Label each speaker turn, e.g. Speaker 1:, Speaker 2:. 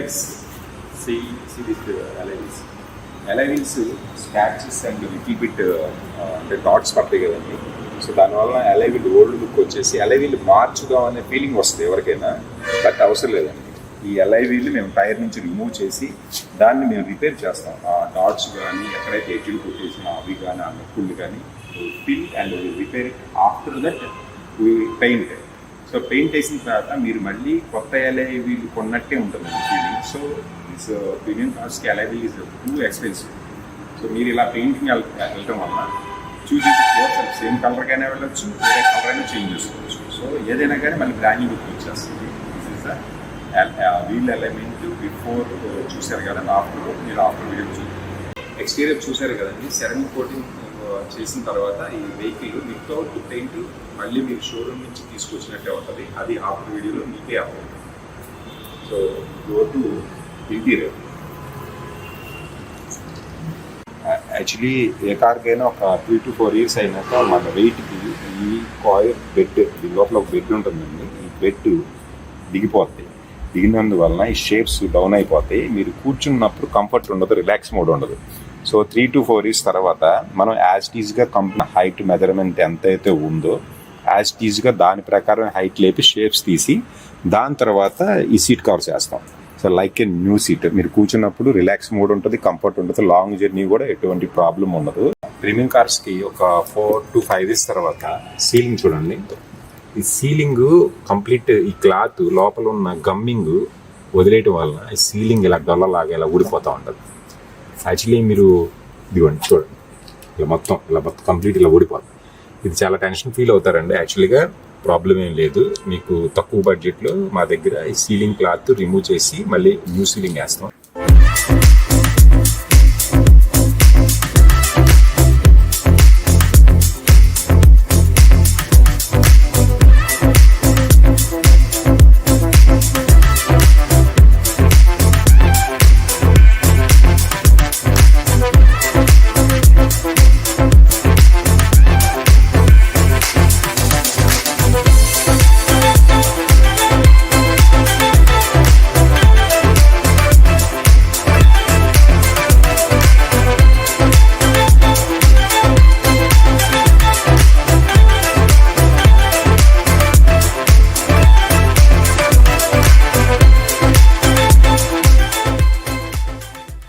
Speaker 1: wheels. See this alloy wheels. Alloy wheels scratches and little bit అంటే dots పడతాయి కదండి. So దానివల్ల alloy wheel old look వచ్చేసి alloy wheel మార్చుదాం అనే feeling వస్తుంది ఎవరికైనా, బట్ అవసరం లేదండి. ఈ alloy wheel మేము టైర్ నుంచి రిమూవ్ చేసి దాన్ని మేము రిపేర్ చేస్తాం. ఆ డాట్స్ కానీ ఎక్కడైతే ఎడ్జులు కొట్టేసిన అవి కానీ ఆ నొక్కులు కానీ fill and repair after that paint. So paint వేసిన తర్వాత మీరు మళ్ళీ కొత్త alloy wheel కొన్నట్టే ఉంటుంది ఫీలింగ్. సో దిస్ ప్రీమియం కార్స్కి alloy wheel is too expensive. So మీరు ఇలా పెయింటింగ్ వెళ్ళటం వల్ల చూసి సేమ్ కలర్కైనా వెళ్ళొచ్చు, వేరే కలర్ అయినా చేంజ్ చేసుకోవచ్చు. సో ఏదైనా కానీ మళ్ళీ బ్రాండ్ లుక్ వచ్చేస్తుంది. This is the wheel element before చూసారు కదా, ఆఫ్టర్ మీరు ఆఫ్టర్ వీడియో ఎక్స్టీరియర్ చూసారు కదండి. సెరమిక్ కోటింగ్ చేసిన తర్వాత ఈ వెహికల్ వితౌట్ పెయింట్ మళ్ళీ మీరు షోరూమ్ నుంచి తీసుకొచ్చినట్టే ఉంటుంది. అది ఆఫ్టర్ వీడియోలో మీకే అవుతుంది. So go to interior. Actually ఏ కార్కైనా ఒక 3 to 4 years అయినాక మన వెయిట్కి ఈ కాయిల్ బెడ్, ఈ లోపల ఒక బెడ్ ఉంటుందండి, ఈ బెడ్ దిగిపోతాయి. దిగినందువలన ఈ షేప్స్ డౌన్ అయిపోతాయి. మీరు కూర్చున్నప్పుడు కంఫర్ట్ ఉండదు, రిలాక్స్ మోడ్ ఉండదు. సో 3 to 4 years తర్వాత మనం యాజ్ టీజ్గా కంపెనీ హైట్ మెజర్మెంట్ ఎంత అయితే ఉందో యాజ్ టీజ్గా దాని ప్రకారం హైట్ లేపి షేప్స్ తీసి దాని తర్వాత ఈ సీట్ కవర్ చేస్తాం. So like a new seat, మీరు కూర్చున్నప్పుడు రిలాక్స్ మోడ్ ఉంటుంది, కంఫర్ట్ ఉంటుంది, లాంగ్ జర్నీ కూడా ఎటువంటి ప్రాబ్లం ఉండదు. ప్రీమియం కార్స్కి ఒక 4 to 5 years తర్వాత సీలింగ్ చూడండి. ఈ సీలింగ్ కంప్లీట్ ఈ క్లాత్ లోపల ఉన్న గమ్మింగ్ వదిలేయటం వలన ఈ సీలింగ్ ఇలా డొల్లలాగా ఇలా ఊడిపోతూ ఉంటుంది. యాక్చువల్లీ మీరు ఇదిగోండి చూడండి, ఇలా మొత్తం కంప్లీట్ ఇలా ఊడిపోతుంది. ఇది చాలా టెన్షన్ ఫీల్ అవుతారండి. యాక్చువల్గా ప్రాబ్లం ఏం లేదు, మీకు తక్కువ బడ్జెట్లో మా దగ్గర ఈ సీలింగ్ క్లాత్ రిమూవ్ చేసి మళ్ళీ న్యూ సీలింగ్ వేస్తాం.